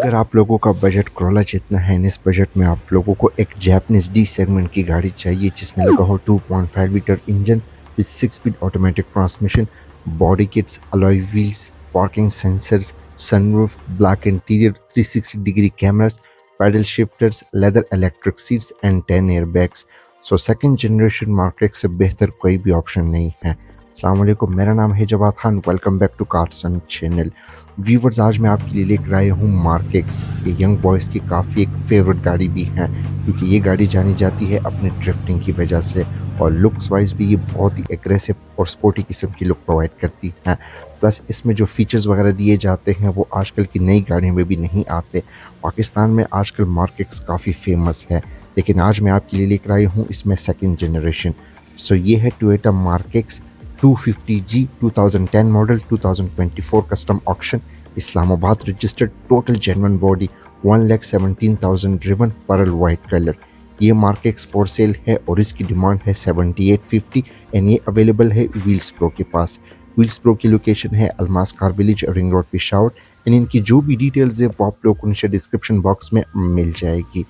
अगर आप लोगों का बजट Corolla जितना है, इन इस बजट में आप लोगों को एक जापानीज डी सेगमेंट की गाड़ी चाहिए जिसमें लगा हो 2.5 litre engine with 6 speed automatic transmission, body kits, alloy wheels, parking sensors, sunroof, black interior, 360 degree cameras, paddle shifters, leather electric seats and 10 airbags. So second generation market से बेहतर कोई भी ऑप्शन नहीं है। अस्सलाम वालेकुम, मेरा नाम है Jawad Khan. Welcome back to Carson channel. Viewers, आज मैं आपके लिए लेकर आया हूँ मार्क एक्स। ये यंग बॉयज़ की काफ़ी एक फेवरेट गाड़ी भी है क्योंकि ये गाड़ी जानी जाती है अपने ड्रिफ्टिंग की वजह से, और लुक्स वाइज भी ये बहुत ही एग्रेसिव और स्पोर्टी किस्म की लुक प्रोवाइड करती है। प्लस इसमें जो फीचर्स वगैरह दिए जाते हैं वो आजकल की नई गाड़ियों में भी नहीं आते। पाकिस्तान में आजकल मार्क एक्स काफ़ी फेमस है, लेकिन आज मैं आपके लिए लेकर आई हूँ इसमें सेकेंड जनरेशन। सो ये है Toyota mark x 250G 2010 model, 2024 custom auction, Islamabad registered, total genuine body, 1,17,000 driven, परल वाइट कलर। ये मार्क एक्स फॉर सेल है और इसकी डिमांड है 7850 एंड ये अवेलेबल है व्हील्स प्रो के पास। व्हील्स प्रो की लोकेशन है Almas car village, ring road, Peshawar. And इनकी जो भी डिटेल्स है वो आप लोगों को नीचे डिस्क्रिप्शन बॉक्स में मिल जाएगी।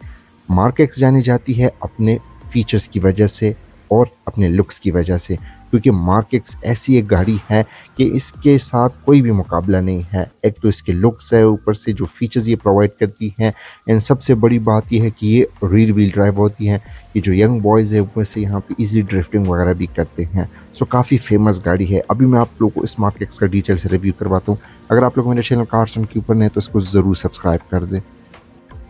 मार्क एक्स जानी जाती है अपने फीचर्स की वजह से और अपने लुक्स की वजह से, क्योंकि मार्क एक्स ऐसी एक गाड़ी है कि इसके साथ कोई भी मुकाबला नहीं है। एक तो इसके लुक्स है, ऊपर से जो फीचर्स ये प्रोवाइड करती हैं, एंड सबसे बड़ी बात ये है कि ये रियर व्हील ड्राइव होती हैं। ये जो यंग बॉयज़ है वैसे यहाँ पे इजीली ड्रिफ्टिंग वगैरह भी करते हैं। सो काफ़ी फेमस गाड़ी है। अभी मैं आप लोगों को इस मार्क एक्स का डिटेल से रिव्यू करवाता हूँ। अगर आप लोग मेरे चैनल कार्सन के ऊपर हैं तो इसको ज़रूर सब्सक्राइब कर दें।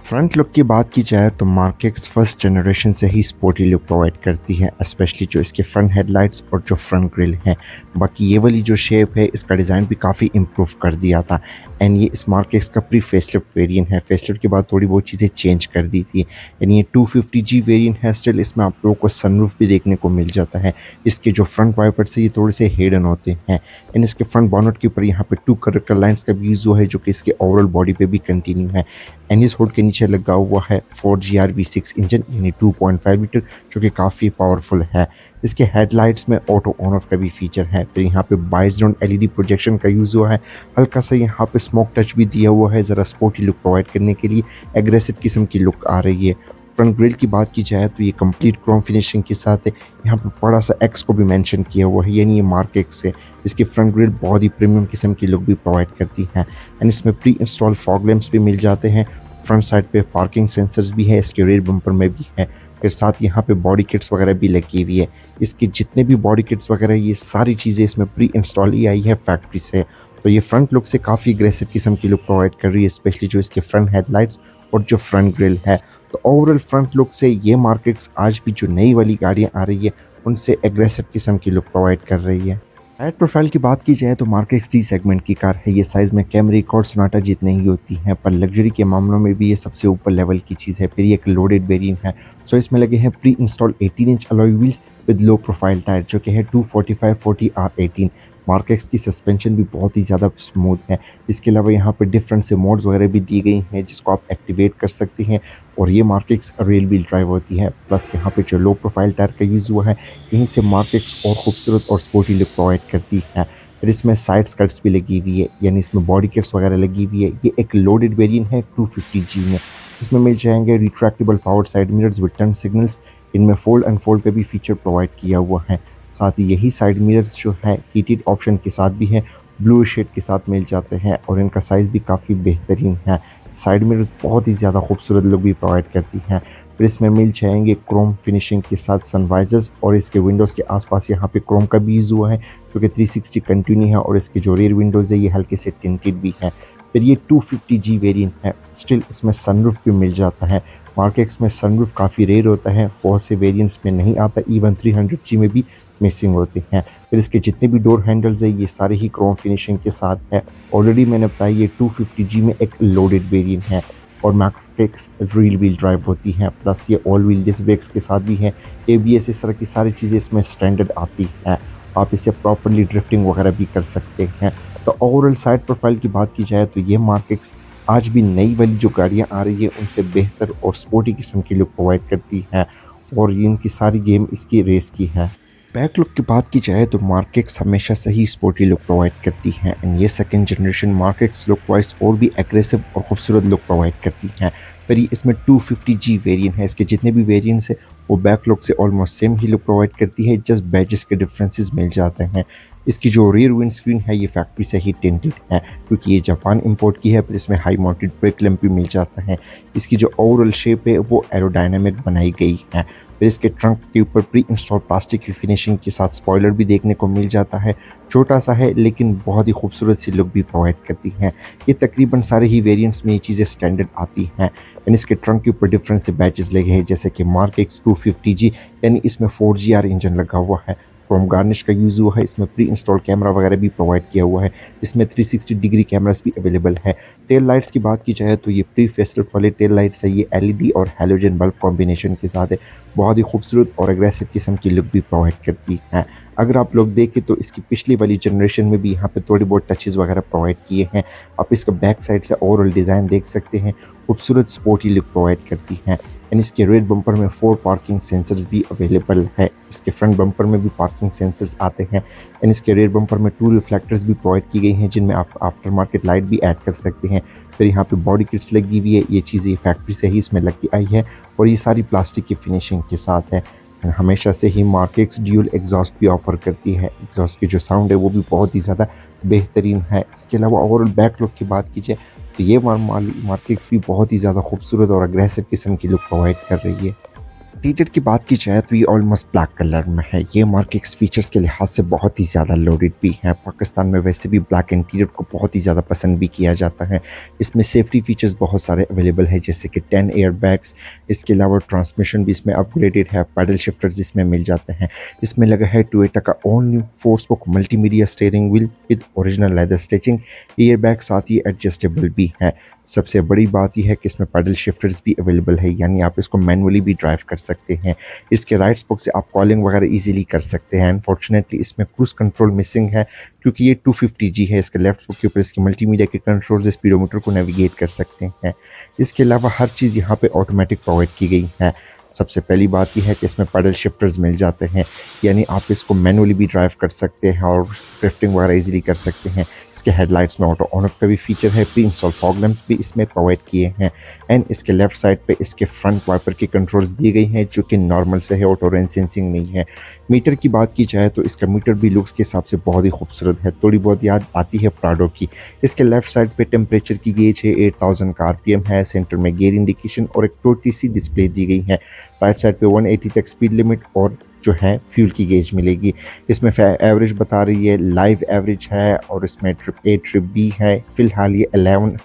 फ्रंट लुक की बात की जाए तो मार्क एक्स फर्स्ट जनरेशन से ही स्पोर्टी लुक प्रोवाइड करती है, स्पेशली जो इसके फ्रंट हेडलाइट्स और जो फ्रंट ग्रिल है। बाकी ये वाली जो शेप है, इसका डिज़ाइन भी काफ़ी इम्प्रूव कर दिया था। एंड ये इस मार्क एक्स का प्री फेसलिफ्ट वेरिएंट है। फेसलिफ्ट के बाद थोड़ी बहुत चीज़ें चेंज कर दी थी। एंड ये 250G वेरिएंट है। स्टिल इसमें आप लोगों को सनरूफ भी देखने को मिल जाता है। इसके जो फ्रंट वाइपर्स है ये थोड़े से हिडन होते हैं। एंड इसके फ्रंट बॉनेट के ऊपर यहाँ पे 2 करेक्टर लाइन्स का भी यूज़ हुआ है जो कि इसके ओवरऑल बॉडी पे भी कंटिन्यू है। एंड इस हुड के नीचे लगा हुआ है 4GR V6 इंजन, यानी 2.5 लीटर, जो कि काफ़ी पावरफुल है। इसके हेडलाइट्स में ऑटो ऑन ऑफ का भी फीचर है। फिर यहाँ पे बाइस राउंड LED प्रोजेक्शन का यूज़ हुआ है। हल्का सा यहाँ पे स्मोक टच भी दिया हुआ है, ज़रा स्पोर्टी लुक प्रोवाइड करने के लिए। एग्रेसिव किस्म की लुक आ रही है। फ्रंट ग्रिल की बात की जाए तो ये कंप्लीट क्रोम फिनिशिंग के साथ है। यहाँ पे बड़ा सा एक्स को भी मेंशन किया हुआ है, यानी ये मार्क एक्स है। इसकी फ्रंट ग्रिल बहुत ही प्रीमियम किस्म की लुक भी प्रोवाइड करती है। एंड इसमें प्री इंस्टॉल फॉग लैंप्स भी मिल जाते हैं। फ्रंट साइड पे पार्किंग सेंसर्स भी है, इसके रेयर बम्पर में भी है। फिर साथ यहाँ पे बॉडी किट्स वगैरह भी लगी हुई है। इसके जितने भी बॉडी किट्स वगैरह ये सारी चीज़ें इसमें प्री इंस्टॉल ही आई है फैक्ट्री से। तो ये फ्रंट लुक से काफ़ी अग्रेसिव किस्म की लुक प्रोवाइड कर रही है, स्पेशली जो इसके फ्रंट हेडलाइट्स और जो फ्रंट ग्रिल है। तो ओवरऑल फ्रंट लुक से ये मार्क एक्स आज भी जो नई वाली गाड़ियाँ आ रही है उनसे एग्रेसिव किस्म की लुक प्रोवाइड कर रही है। टायर प्रोफाइल की बात की जाए तो मार्क एक्स डी सेगमेंट की कार है। ये साइज़ में कैमरी और सोनाटा जितने ही होती हैं, पर लग्जरी के मामलों में भी ये सबसे ऊपर लेवल की चीज़ है। फिर ये एक लोडेड वेरिएंट है। सो इसमें लगे हैं pre install 18 inch alloy wheels with low profile tyre, जो कि है 245/40 R18। मार्क एक्स की सस्पेंशन भी बहुत ही ज़्यादा स्मूथ है। इसके अलावा यहाँ पर डिफरेंट से मोड्स वगैरह भी दी गई हैं जिसको आप एक्टिवेट कर सकते हैं, और ये mark x real wheel drive होती है। प्लस यहाँ पे जो लो प्रोफाइल टायर का यूज़ हुआ है, यहीं से मार्क एक्स और खूबसूरत और स्पोर्टी लुक प्रोवाइड करती है। फिर इसमें साइड स्कर्ट्स भी लगी हुई है, यानी इसमें बॉडी किट्स वगैरह लगी हुई है। ये एक लोडेड वेरिएंट है 250G में। इसमें मिल जाएंगे retractable power side mirrors with turn signals. इनमें फोल्ड अनफोल्ड का भी फीचर प्रोवाइड किया हुआ है। साथ ही यही साइड मिरर्स जो है हीटेड ऑप्शन के साथ भी है, ब्लू शेड के साथ मिल जाते हैं, और इनका साइज़ भी काफ़ी बेहतरीन है। साइड मिरर्स बहुत ही ज़्यादा खूबसूरत लुक भी प्रोवाइड करती हैं। फिर इसमें मिल जाएंगे क्रोम फिनिशिंग के साथ सनवाइजर्स, और इसके विंडोज़ के आसपास यहाँ पे क्रोम का भी यूज़ हुआ है जो कि 360 कंटिन्यू है, और इसके जो रेयर विंडोज़ है ये हल्के से टिंटेड भी है। फिर ये 250G वेरिएंट है। स्टिल इसमें सनरूफ भी मिल जाता है। मार्क एक्स में सनरूफ काफ़ी रेयर होता है, बहुत से वेरिएंट्स में नहीं आता। इवन 300G में भी मिसिंग होते हैं। फिर इसके जितने भी डोर हैंडल्स है ये सारे ही क्रोम फिनिशिंग के साथ है। ऑलरेडी मैंने बताया ये 250G में एक लोडेड वेरिएंट है, और mark x real wheel drive होती हैं। प्लस ये ऑल व्हील डिस्क ब्रेक्स के साथ भी है। ABS, इस तरह की सारी चीज़ें इसमें स्टैंडर्ड आती हैं। आप इसे प्रॉपरली ड्रिफ्टिंग वगैरह भी कर सकते हैं। तो ओवरऑल साइड प्रोफाइल की बात की जाए तो ये मार्क एक्स आज भी नई वाली जो गाड़ियाँ आ रही है उनसे बेहतर और स्पोर्टी किस्म की लुक प्रोवाइड करती हैं, और ये इनकी सारी गेम इसकी रेस की है। बैक लुक की बात की जाए तो मार्केक्स हमेशा से ही स्पोर्टी लुक प्रोवाइड करती हैं एंड ये second generation Mark X look wise और भी एग्रेसिव और खूबसूरत लुक प्रोवाइड करती हैं। पर ये इसमें 250G वेरिएंट है, इसके जितने भी वेरिएंट्स है वो बैक लुक से ऑलमोस्ट सेम ही लुक प्रोवाइड करती है, जस्ट बैजेस के डिफरेंसेस मिल जाते हैं। इसकी जो रियर विंड स्क्रीन है ये फैक्ट्री से ही टिंटेड है क्योंकि ये जापान इंपोर्ट की है, पर इसमें हाई माउंटेड ब्रेक लैंप भी मिल जाता है। इसकी जो ओवरऑल शेप है वो एरोडायनामिक बनाई गई है। फिर इसके ट्रंक के ऊपर प्री इंस्टॉल प्लास्टिक की फिनिशिंग के साथ स्पॉइलर भी देखने को मिल जाता है। छोटा सा है लेकिन बहुत ही खूबसूरत सी लुक भी प्रोवाइड करती हैं। ये तकरीबन सारे ही वेरिएंट्स में ये चीज़ें स्टैंडर्ड आती हैं। एंड इसके ट्रंक के ऊपर डिफरेंट से बैचेस लगे हैं जैसे कि मार्क एक्स 250G, यानी इसमें 4GR इंजन लगा हुआ है। क्रोम गार्निश का यूज़ हुआ है, इसमें प्री इंस्टॉल कैमरा वगैरह भी प्रोवाइड किया हुआ है। इसमें 360 डिग्री कैमरास भी अवेलेबल है। टेल लाइट्स की बात की जाए तो ये प्री फेसलिफ्ट वाले टेल लाइट्स है, ये एलईडी और हैलोजन बल्ब कॉम्बिनेशन के साथ है। बहुत ही खूबसूरत और एग्रेसिव किस्म की लुक भी प्रोवाइड करती है। अगर आप लोग देखें तो इसकी पिछली वाली जनरेशन में भी यहाँ पे थोड़ी बहुत टचेस वगैरह प्रोवाइड किए हैं। आप इसका बैक साइड से ओवरऑल डिज़ाइन देख सकते हैं, खूबसूरत स्पोर्टी लुक प्रोवाइड करती है। एंड इसके रेड बम्पर में 4 पार्किंग सेंसर्स भी अवेलेबल है। इसके फ्रंट बम्पर में भी पार्किंग सेंसर्स आते हैं। एंड इसके रेड बम्पर में 2 रिफ्लेक्टर्स भी प्रोवाइड की गई हैं जिनमें आप आफ्टर मार्केट लाइट भी ऐड कर सकते हैं। फिर यहाँ पे बॉडी किट्स लगी हुई है, ये चीज़ें फैक्ट्री से ही इसमें लगी आई है और ये सारी प्लास्टिक की फिनिशिंग के साथ है। हमेशा से ही मार्केक्स ड्यूल एग्जॉस्ट भी ऑफर करती है। एग्जॉस्ट की जो साउंड है वो भी बहुत ही ज़्यादा बेहतरीन है। इसके अलावा ओवरऑल बैक लुक की बात कीजिए तो ये मार्केक्स भी बहुत ही ज़्यादा खूबसूरत और अग्रेसिव किस्म की लुक प्रोवाइड कर रही है। इंटीरियर की बात की जाए तो ये ऑलमोस्ट ब्लैक कलर में है। ये मार्केक्स फीचर्स के लिहाज से बहुत ही ज़्यादा लोडेड भी है। पाकिस्तान में वैसे भी ब्लैक इंटीरियर को बहुत ही ज़्यादा पसंद भी किया जाता है। इसमें सेफ्टी फीचर्स बहुत सारे अवेलेबल है जैसे कि 10 एयर बैग्स। इसके अलावा ट्रांसमिशन भी इसमें अपग्रेडेड है, पैडल शिफ्टर्स इसमें मिल जाते हैं। इसमें लगा है टोयोटा का all new four spoke multimedia steering wheel with original leather stitching. Air bag साथ ही एडजस्टेबल भी है। सबसे बड़ी बात यह है कि इसमें पैडल शिफ्टर्स भी अवेलेबल है, यानी आप इसको मैनुअली भी ड्राइव कर सकते हैं। इसके राइट स्पोक से आप कॉलिंग वगैरह इजीली कर सकते हैं। अनफॉर्चुनेटली इसमें क्रूज कंट्रोल मिसिंग है क्योंकि ये 250G है। इसके लेफ्ट स्पोक के ऊपर इसके मल्टीमीडिया के कंट्रोल स्पीडोमीटर को नेविगेट कर सकते हैं। इसके अलावा हर चीज़ यहाँ पे ऑटोमेटिक प्रोवाइड की गई है। सबसे पहली बात यह है कि इसमें पैडल शिफ्टर्स मिल जाते हैं, यानी आप इसको मैनुअली भी ड्राइव कर सकते हैं और ड्रिफ्टिंग वगैरह इजीली कर सकते हैं। इसके हेडलाइट्स में ऑटो ऑन ऑफ का भी फीचर है। प्री इंस्टॉल फॉग लैंप्स भी इसमें प्रोवाइड किए हैं। एंड इसके लेफ्ट साइड पे इसके फ्रंट वाइपर के कंट्रोल्स दिए गए हैं जो कि नॉर्मल से है, ऑटो रेन सेंसिंग नहीं है। मीटर की बात की जाए तो इसका मीटर भी लुक्स के हिसाब से बहुत ही खूबसूरत है, थोड़ी बहुत याद आती है प्राडो की। इसके लेफ्ट साइड पे टेम्परेचर की गेज है, 8000 का RPM है। सेंटर में गियर इंडिकेशन और एक छोटी सी डिस्प्ले दी गई है। राइट साइड पे 180 तक स्पीड लिमिट और जो है फ्यूल की गेज मिलेगी। इसमें एवरेज बता रही है, लाइव एवरेज है और इसमें ट्रिप A ट्रिप B है। फिलहाल ये 11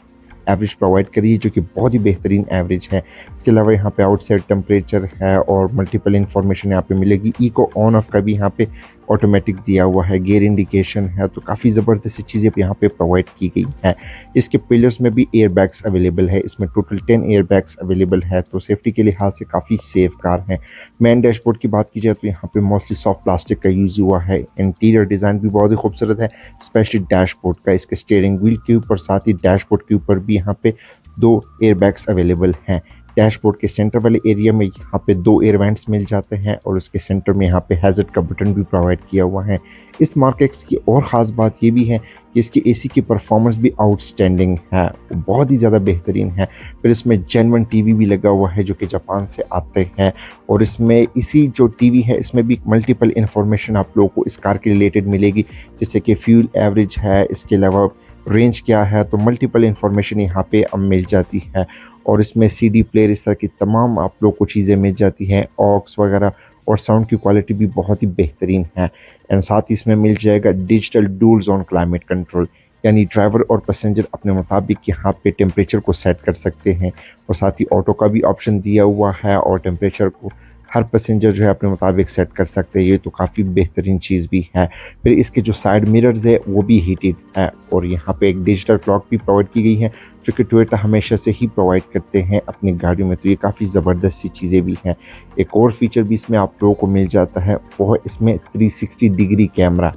एवरेज प्रोवाइड करी है जो कि बहुत ही बेहतरीन एवरेज है। इसके अलावा यहाँ पे आउटसाइड टेम्परेचर है और मल्टीपल इंफॉर्मेशन यहाँ पे मिलेगी। इको ऑन ऑफ का भी यहाँ पे ऑटोमेटिक दिया हुआ है, गियर इंडिकेशन है, तो काफ़ी ज़बरदस्त चीज़ें यहाँ पे प्रोवाइड की गई है। इसके पिलर्स में भी एयर बैग्स अवेलेबल है। इसमें टोटल 10 एयर बैग्स अवेलेबल है, तो सेफ्टी के लिहाज से काफ़ी सेफ कार है। मेन डैशबोर्ड की बात की जाए तो यहाँ पे मोस्टली सॉफ्ट प्लास्टिक का यूज़ हुआ है। इंटीरियर डिज़ाइन भी बहुत ही खूबसूरत है, स्पेशली डैशबोर्ड का। इसके स्टीयरिंग व्हील के ऊपर साथ ही डैशबोर्ड के ऊपर भी यहाँ पे 2 एयर बैग्स अवेलेबल हैं। डैशबोर्ड के सेंटर वाले एरिया में यहाँ पे 2 एयर वेंट्स मिल जाते हैं और उसके सेंटर में यहाँ पे हैजर्ड का बटन भी प्रोवाइड किया हुआ है। इस मार्केक्स की और ख़ास बात ये भी है कि इसकी एसी की परफॉर्मेंस भी आउटस्टैंडिंग है, बहुत ही ज़्यादा बेहतरीन है। फिर इसमें जेनवन टीवी भी लगा हुआ है जो कि जापान से आते हैं और इसमें इसी जो टीवी है इसमें भी मल्टीपल इन्फॉर्मेशन आप लोगों को इस कार के रिलेटेड मिलेगी, जैसे कि फ्यूल एवरेज है, इसके अलावा रेंज क्या है, तो मल्टीपल इन्फॉर्मेशन यहाँ पे अब मिल जाती है। और इसमें CD प्लेयर, इस तरह की तमाम आप लोग को चीज़ें मिल जाती हैं, ऑक्स वगैरह, और साउंड की क्वालिटी भी बहुत ही बेहतरीन है। एंड साथ ही इसमें मिल जाएगा digital dual zone climate control, यानी ड्राइवर और पैसेंजर अपने मुताबिक यहाँ पे टेम्परेचर को सेट कर सकते हैं। और साथ ही ऑटो का भी ऑप्शन दिया हुआ है और टेम्परेचर को हर पैसेंजर जो है अपने मुताबिक सेट कर सकते हैं। ये तो काफ़ी बेहतरीन चीज़ भी है। फिर इसके जो साइड मिरर्स है वो भी हीटेड है और यहाँ पे एक डिजिटल क्लॉक भी प्रोवाइड की गई है जो कि टोयोटा हमेशा से ही प्रोवाइड करते हैं अपनी गाड़ियों में, तो ये काफ़ी ज़बरदस्त सी चीज़ें भी हैं। एक और फीचर भी इसमें आप लोगों को मिल जाता है, वो है इसमें 360 डिग्री कैमरा,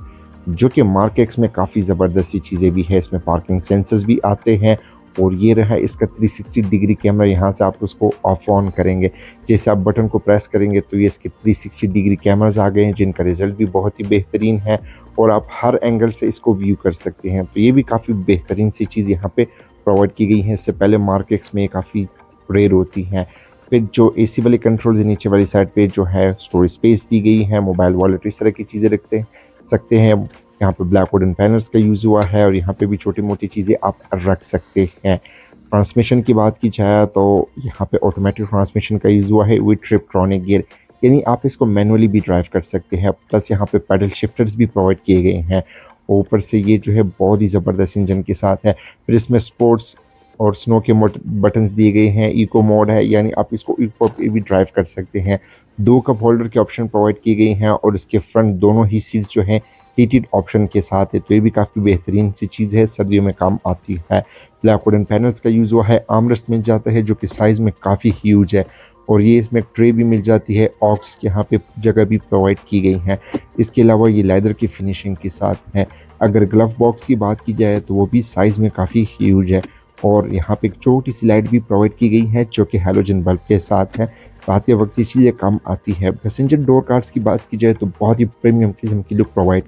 जो कि मार्केक्स में काफ़ी ज़बरदस्त सी चीज़ें भी है। इसमें पार्किंग सेंसर्स भी आते हैं और ये रहा इसका 360 डिग्री कैमरा। यहाँ से आप उसको ऑफ ऑन करेंगे, जैसे आप बटन को प्रेस करेंगे तो ये इसके 360 डिग्री कैमराज आ गए हैं, जिनका रिजल्ट भी बहुत ही बेहतरीन है और आप हर एंगल से इसको व्यू कर सकते हैं। तो ये भी काफ़ी बेहतरीन सी चीज़ यहाँ पे प्रोवाइड की गई है। इससे पहले मार्केट्स में काफ़ी रेयर होती हैं। फिर जो एसी वाले कंट्रोल्स है, नीचे वाली साइड पे जो है स्टोरेज स्पेस दी गई है, मोबाइल वॉलेट इस तरह की चीज़ें रखते सकते हैं। यहाँ पे ब्लैक वुडन पैनल्स का यूज़ हुआ है और यहाँ पे भी छोटी मोटी चीज़ें आप रख सकते हैं। ट्रांसमिशन की बात की जाए तो यहाँ पे ऑटोमेटिक ट्रांसमिशन का यूज़ हुआ है विद ट्रिप्ट्रॉनिक गियर, यानी आप इसको मैनुअली भी ड्राइव कर सकते हैं। प्लस यहाँ पे पैडल शिफ्टर्स भी प्रोवाइड किए गए हैं। ऊपर से ये जो है बहुत ही ज़बरदस्त इंजन के साथ है। फिर इसमें स्पोर्ट्स और स्नो के बटन्स दिए गए हैं। इको मोड है, यानी आप इसको इको पे भी ड्राइव कर सकते हैं। 2 कप होल्डर के ऑप्शन प्रोवाइड किए गए हैं और इसके फ्रंट दोनों ही सीट्स जो हैं हीटेड ऑप्शन के साथ है। तो ये भी काफ़ी बेहतरीन सी चीज़ है, सर्दियों में काम आती है। ब्लैक वुडन पैनल्स का यूज़ हुआ है। आर्मरेस्ट मिल जाता है जो कि साइज़ में काफ़ी ह्यूज है और ये इसमें ट्रे भी मिल जाती है। ऑक्स यहाँ पे जगह भी प्रोवाइड की गई है। इसके अलावा ये लेदर की फिनिशिंग के साथ है। अगर ग्लव बॉक्स की बात की जाए तो वो भी साइज़ में काफ़ी ह्यूज है और यहाँ पे एक छोटी सी लाइट भी प्रोवाइड की गई है जो कि हैलोजन बल्ब के साथ है। रात के वक्त ये चीज़ें काम आती है। पैसेंजर डोर कार्ड्स की बात की जाए तो बहुत ही प्रीमियम किस्म की लुक प्रोवाइड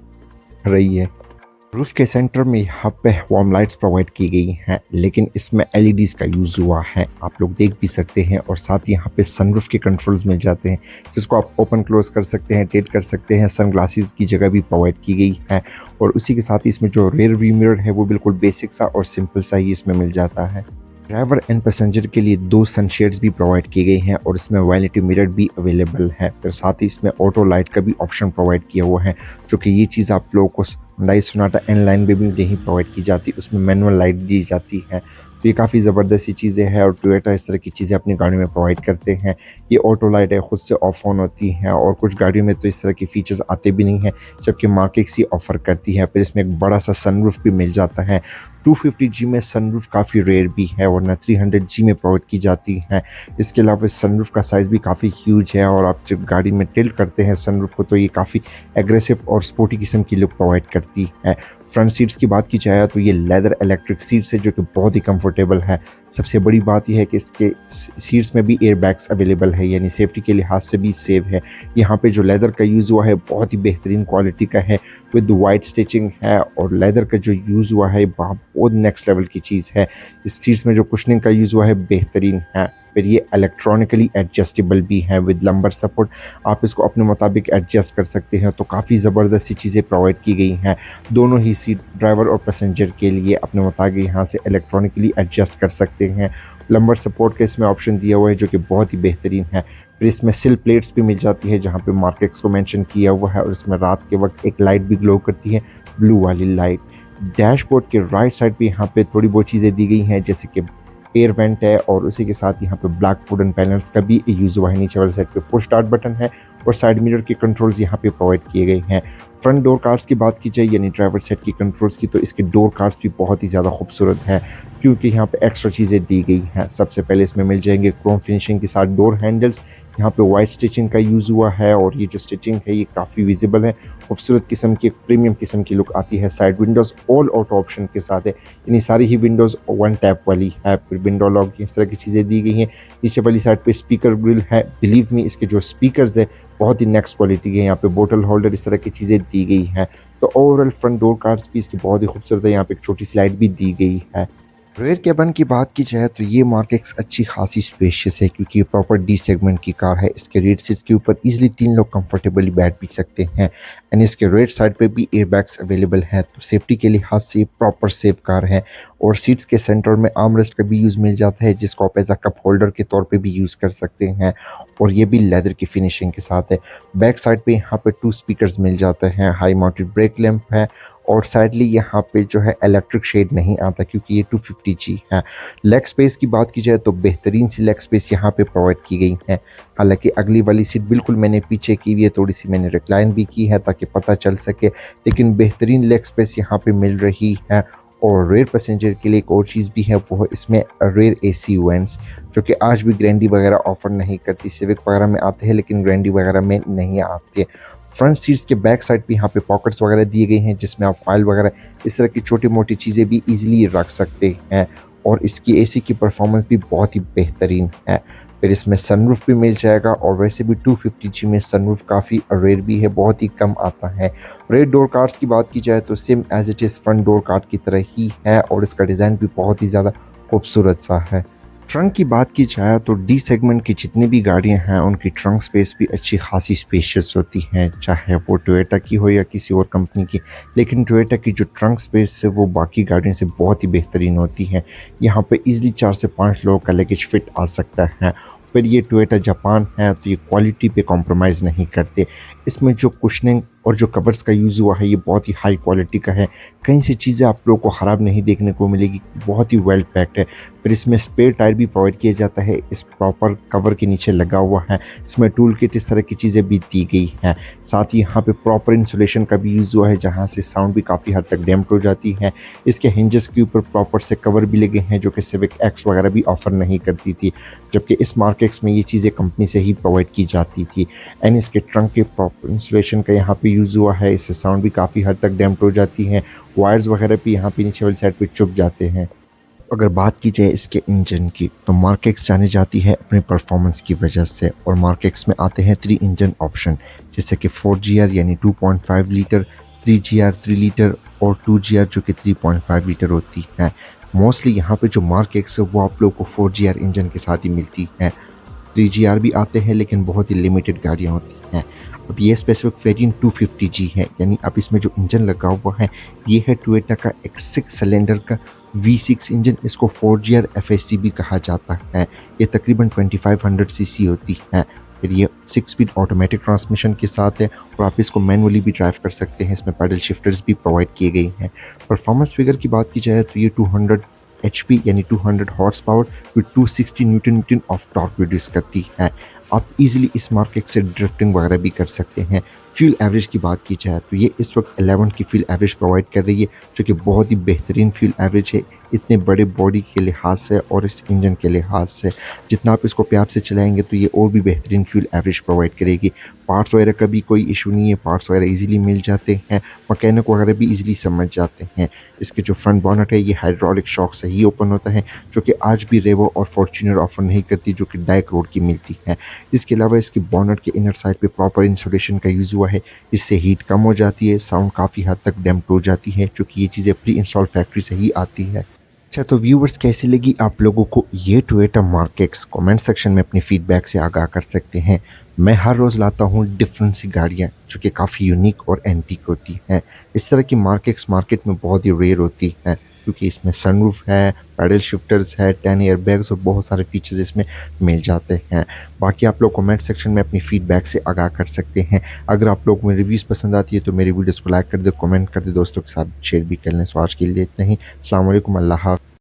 रही है। रूफ के सेंटर में यहाँ पे वार्म लाइट्स प्रोवाइड की गई हैं, लेकिन इसमें एलईडीज का यूज़ हुआ है, आप लोग देख भी सकते हैं। और साथ ही यहाँ पे सनरूफ के कंट्रोल्स मिल जाते हैं जिसको आप ओपन क्लोज कर सकते हैं, टेट कर सकते हैं। सन ग्लासेस की जगह भी प्रोवाइड की गई है और उसी के साथ ही इसमें जो रेयर व्यू मिरर है वो बिल्कुल बेसिक सा और सिंपल सा ही इसमें मिल जाता है। ड्राइवर एंड पैसेंजर के लिए 2 सनशेड्स भी प्रोवाइड किए गए हैं और इसमें वैनिटी मिरर भी अवेलेबल है। फिर साथ ही इसमें ऑटो लाइट का भी ऑप्शन प्रोवाइड किया हुआ है, जो कि ये चीज़ आप लोगों को Hyundai Sonata N-Line में भी नहीं प्रोवाइड की जाती, उसमें मैनुअल लाइट दी जाती है। तो ये काफ़ी ज़बरदस्त चीज़ें हैं और टोयोटा इस तरह की चीज़ें अपनी गाड़ी में प्रोवाइड करते हैं। ये ऑटो लाइट है, खुद से ऑफ ऑन होती हैं और कुछ गाड़ियों में तो इस तरह के फीचर्स आते भी नहीं हैं, जबकि मार्केट सी ऑफ़र करती है। फिर इसमें एक बड़ा सा सनरूफ भी मिल जाता है। 250G में सनरूफ काफ़ी रेयर भी है वरना 300G में प्रोवाइड की जाती है। इसके अलावा सनरूफ का साइज़ भी काफ़ी ह्यूज है और आप जब गाड़ी में टिल्ट करते हैं सनरूफ को तो ये काफ़ी एग्रेसिव और स्पोर्टी किस्म की लुक प्रोवाइड करती है। फ्रंट सीट्स की बात की जाए तो ये लेदर इलेक्ट्रिक सीट्स है जो कि बहुत ही कंफर्टेबल है। सबसे बड़ी बात यह है कि इसके सीट्स में भी एयर बैग्स अवेलेबल है, यानी सेफ्टी के लिहाज से भी सेफ है। यहाँ पे जो लेदर का यूज़ हुआ है बहुत ही बेहतरीन क्वालिटी का है विद वाइट स्टिचिंग है और लेदर का जो यूज़ हुआ है बहुत नेक्स्ट लेवल की चीज़ है। इस सीट्स में जो कुशनिंग का यूज़ हुआ है बेहतरीन है। फिर ये इलेक्ट्रॉनिकली एडजस्टेबल भी है विद लंबर सपोर्ट, आप इसको अपने मुताबिक एडजस्ट कर सकते हैं। तो काफ़ी ज़बरदस्त चीज़ें प्रोवाइड की गई हैं दोनों ही सीट ड्राइवर और पैसेंजर के लिए। अपने मुताबिक यहाँ से इलेक्ट्रॉनिकली एडजस्ट कर सकते हैं। लंबर सपोर्ट का इसमें ऑप्शन दिया हुआ है जो कि बहुत ही बेहतरीन है। फिर इसमें सिल प्लेट्स भी मिल जाती है जहाँ पे मार्केट्स को मेंशन किया हुआ है और इसमें रात के वक्त एक लाइट भी ग्लो करती है, ब्लू वाली लाइट। डैशबोर्ड के राइट साइड पे यहाँ पे थोड़ी बहुत चीज़ें दी गई हैं जैसे कि एयर वेंट है और उसी के साथ यहाँ पे ब्लैक वुडन पैनल्स का भी यूज़ हुआ है। नीचे वाले साइड पे पुश स्टार्ट बटन है और साइड मिरर के कंट्रोल्स यहाँ पे प्रोवाइड किए गए हैं। फ्रंट डोर कार्ड्स की बात की जाए यानी ड्राइवर साइड की कंट्रोल्स की, तो इसके डोर कार्ड्स भी बहुत ही ज़्यादा खूबसूरत है क्योंकि यहाँ पे एक्स्ट्रा चीज़ें दी गई हैं। सबसे पहले इसमें मिल जाएंगे क्रोम फिनिशिंग के साथ डोर हैंडल्स, यहाँ पे वाइट स्टिचिंग का यूज़ हुआ है और ये जो स्टिचिंग है ये काफ़ी विजिबल है, खूबसूरत किस्म की प्रीमियम किस्म की लुक आती है। Side Windows all auto option के साथ है, यानी सारी ही विंडोज़ वन टैप वाली है। फिर विंडो लॉक इस तरह की चीज़ें दी गई हैं। नीचे वाली साइड पे स्पीकर ग्रिल है, बिलीव मी इसके जो स्पीकर्स है बहुत ही नेक्स्ट क्वालिटी के हैं। यहाँ पे बोतल होल्डर इस तरह की चीज़ें दी गई हैं। तो ओवरऑल फ्रंट डोर कार्ड्स भी इसकी बहुत ही खूबसूरत है। यहाँ पे एक छोटी सी लाइट भी दी गई है। रेयर कैबन की बात की जाए तो ये मार्केट्स अच्छी खासी स्पेशियस है क्योंकि ये प्रॉपर डी सेगमेंट की कार है। इसके रेड सीट्स के ऊपर इजीली 3 लोग कंफर्टेबली बैठ भी सकते हैं एंड इसके रेड साइड पे भी एयर बैग्स अवेलेबल है। तो सेफ्टी के लिहाज से प्रॉपर सेफ कार है और सीट्स के सेंटर में आर्मरेस्ट का भी यूज़ मिल जाता है जिसको आप एज अ कप होल्डर के तौर पे भी यूज़ कर सकते हैं और ये भी लेदर की फिनिशिंग के साथ है। बैक साइड पे यहाँ पे 2 स्पीकर्स मिल जाते हैं, हाई माउंटेड ब्रेक लैंप है और साइडली यहाँ पे जो है इलेक्ट्रिक शेड नहीं आता क्योंकि ये 250G है। लेग स्पेस की बात की जाए तो बेहतरीन सी लेग स्पेस यहाँ पे प्रोवाइड की गई है। हालांकि अगली वाली सीट बिल्कुल मैंने पीछे की हुई है, थोड़ी सी मैंने रिक्लाइन भी की है ताकि पता चल सके, लेकिन बेहतरीन लेग स्पेस यहाँ पे मिल रही है। और रेयर पैसेंजर के लिए एक और चीज़ भी है, वो इसमें रेयर AC वेंट्स जो कि आज भी ग्रैंडी वगैरह ऑफर नहीं करती। सिविक वगैरह में आते हैं लेकिन ग्रैंडी वगैरह में नहीं आते। फ्रंट सीट्स के बैक साइड पे यहाँ पे पॉकेट्स वगैरह दिए गए हैं जिसमें आप फाइल वगैरह इस तरह की छोटी मोटी चीज़ें भी इजीली रख सकते हैं। और इसकी एसी की परफॉर्मेंस भी बहुत ही बेहतरीन है। फिर इसमें सनरूफ भी मिल जाएगा और वैसे भी 250G में सनरूफ काफ़ी रेयर भी है, बहुत ही कम आता है। रेयर डोर कार्ड्स की बात की जाए तो same as it is front door card की तरह ही है और इसका डिज़ाइन भी बहुत ही ज़्यादा खूबसूरत सा है। ट्रंक की बात की जाए तो डी सेगमेंट की जितनी भी गाड़ियां हैं उनकी ट्रंक स्पेस भी अच्छी खासी स्पेशियस होती हैं, चाहे वो टोयोटा की हो या किसी और कंपनी की। लेकिन टोयोटा की जो ट्रंक स्पेस है वो बाकी गाड़ियों से बहुत ही बेहतरीन होती है। यहाँ पे इजीली 4 से 5 लोगों का लगेज फिट आ सकता है। फिर ये टोयोटा जापान है तो ये क्वालिटी पे कॉम्प्रोमाइज़ नहीं करते। इसमें जो कुशनिंग और जो कवर्स का यूज़ हुआ है ये बहुत ही हाई क्वालिटी का है। कहीं से चीज़ें आप लोगों को ख़राब नहीं देखने को मिलेगी, बहुत ही वेल पैक्ड है। फिर इसमें स्पेयर टायर भी प्रोवाइड किया जाता है, इस प्रॉपर कवर के नीचे लगा हुआ है। इसमें टूल किट इस तरह की चीज़ें भी दी गई हैं। साथ ही यहाँ पे प्रॉपर इंसुलेशन का भी यूज़ हुआ है, जहाँ से साउंड भी काफ़ी हद तक डैम्प्ड हो जाती है। इसके हिंजेस के ऊपर प्रॉपर से कवर भी लगे हैं जो कि सिविक एक्स वगैरह भी ऑफर नहीं करती थी, जबकि इस मार्क एक्स में ये चीज़ें कंपनी से ही प्रोवाइड की जाती थी। एंड इसके ट्रंक के प्रॉपर इंसुलेशन का यहाँ पे यूज़ हुआ है, इससे साउंड भी काफ़ी हद तक डैम्प्ड हो जाती है। वायर्स वगैरह भी यहाँ पे नीचे वाली साइड पे चुभ जाते हैं। अगर बात की जाए इसके इंजन की तो मार्क एक्स जानी जाती है अपने परफॉर्मेंस की वजह से, और मार्क एक्स में आते हैं 3 इंजन ऑप्शन, जैसे कि 4GR यानी 2.5 लीटर, 3GR 3 लीटर और 2GR जो कि 3.5 लीटर होती है। मोस्टली यहाँ पे जो मार्क एक्स है वो आप लोग को 4GR इंजन के साथ ही मिलती है। 3GR भी आते हैं लेकिन बहुत ही लिमिटेड गाड़ियाँ होती हैं। अब ये स्पेसिफिक वेरिएंट 250G है, यानी अब इसमें जो इंजन लगा हुआ है ये है टोयोटा का एक 6 सिलेंडर का V6 इंजन। इसको 4GR FSC भी कहा जाता है। ये तकरीबन 2500 सीसी होती है। फिर ये 6 स्पीड ऑटोमेटिक ट्रांसमिशन के साथ है और आप इसको मैनुअली भी ड्राइव कर सकते हैं। इसमें पैडल शिफ्टर्स भी प्रोवाइड किए गए हैं। परफॉर्मेंस फिगर की बात की जाए तो ये 200 HP यानी 200 horse power with 260 newton metre of torque produce करती है। आप इजीली इस मार्केट से ड्रिफ्टिंग वगैरह भी कर सकते हैं। फ्यूल एवरेज की बात की जाए तो ये इस वक्त 11 की फ्यूल एवरेज प्रोवाइड कर रही है, जो कि बहुत ही बेहतरीन फ्यूल एवरेज है इतने बड़े बॉडी के लिहाज से और इस इंजन के लिहाज से। जितना आप इसको प्यार से चलाएंगे तो ये और भी बेहतरीन फ्यूल एवरेज प्रोवाइड करेगी। पार्ट्स वगैरह का भी कोई इशू नहीं है, पार्ट्स वगैरह इजीली मिल जाते हैं, मैकेनिक वगैरह भी इजीली समझ जाते हैं। इसके जो फ्रंट बॉनेट है ये हाइड्रोलिक शॉक से ही ओपन होता है, जो कि आज भी रेवो और फॉर्च्यूनर ऑफर नहीं करती, जो कि डाइक रोड की मिलती है। इसके अलावा इसकी बॉनेट के इनर साइड पे प्रॉपर इंसुलेशन का यूज़ हुआ है, इससे हीट कम हो जाती है, साउंड काफ़ी हद तक डैम्प्ड हो जाती है, क्योंकि ये चीज़ें प्री इंस्टॉल फैक्ट्री से ही आती है। अच्छा, तो व्यूवर्स कैसी लगी आप लोगों को ये Toyota mark x? Comment section में अपनी फीडबैक से आगाह कर सकते हैं। मैं हर रोज़ लाता हूँ डिफरेंट सी गाड़ियाँ जो कि काफ़ी यूनिक और एंटीक होती हैं। इस तरह की मार्क एक्स मार्केट में बहुत ही रेयर होती हैं, क्योंकि इसमें सनरूफ है, पैडल शिफ्टर्स है, 10 एयर बैग्स और बहुत सारे फीचर्स इसमें मिल जाते हैं। बाकी आप लोग कमेंट सेक्शन में अपनी फीडबैक से आगाह कर सकते हैं। अगर आप लोग में रिव्यूज़ पसंद आती है तो मेरी वीडियोस को लाइक कर दे, कमेंट कर दे, दोस्तों के साथ शेयर भी कर लें। सो आज के लिए इतना ही। अस्सलाम वालेकुम, अल्लाह हाफ़िज़।